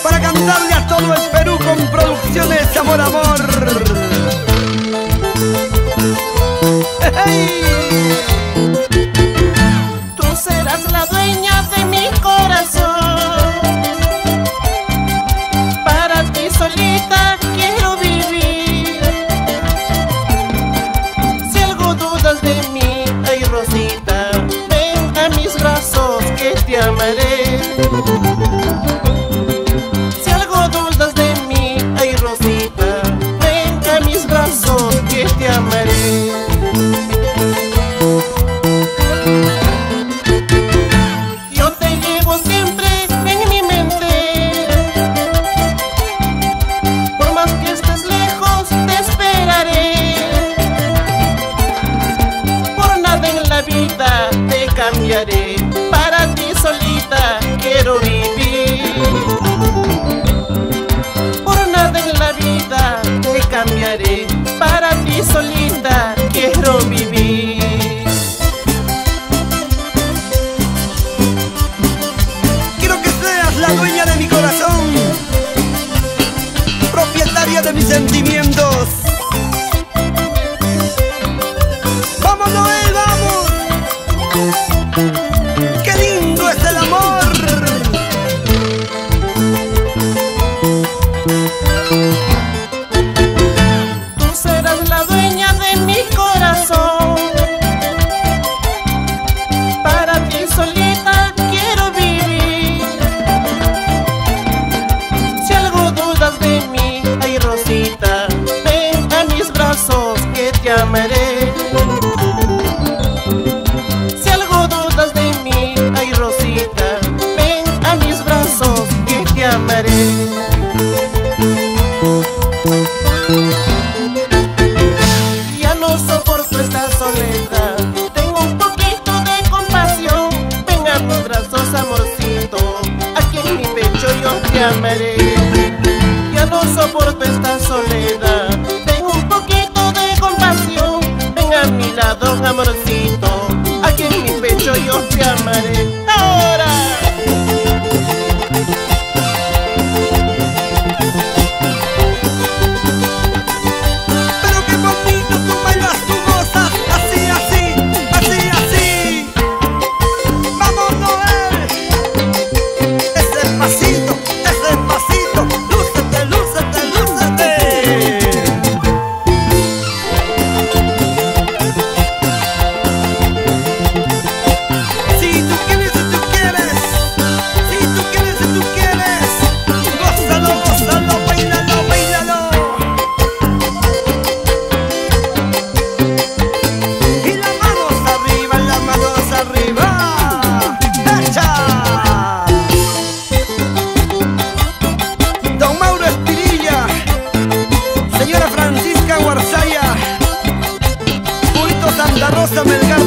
Para cantarle a todo el Perú con producciones Amor Amor. ¡Hey! Tú serás la dueña de mi corazón. Para ti solita quiero vivir. Si algo dudas de mí, ay Rosita, ven a mis brazos que te amaré. Si algo dudas de mí, ay Rosita, ven a mis brazos que te amaré. Yo te llevo siempre en mi mente. Por más que estés lejos, te esperaré. Por nada en la vida te cambiaré. Para ti solita quiero vivir. Por nada en la vida te cambiaré. Para ti solita quiero vivir. Quiero que seas la dueña de mi corazón, propietaria de mis sentimientos. ¡Vamos, Noel, vamos! ¡Qué lindo es el amor! Tú serás la dueña de mi corazón. Para ti solita quiero vivir. Si algo dudas de mí, ay Rosita, ven a mis brazos que te amaré. Si algo dudas de mí, ay Rosita, ven a mis brazos que te amaré. Ya no soporto esta soledad, tengo un poquito de compasión. Ven a mis brazos, amorcito, aquí en mi pecho yo te amaré. Ya no soporto esta soledad, tengo un poquito de compasión. Ven a mi lado, amorcito, aquí en mi pecho yo te amaré. ¡Ahora! Pero qué bonito tú bailas, tú gozas, así, así, así, así. ¡Vamos, Noel! Ese pasito, lúcete, lúcete, lúcete. Si tú quieres, si tú quieres, si tú quieres, si tú quieres, gózalo, gózalo, bailalo, bailalo. Y las manos arriba, las manos arriba. ¡Echa! Don Mauro Espirilla, señora Francisca Guarzaya, Purito Santa Rosa, Melgar.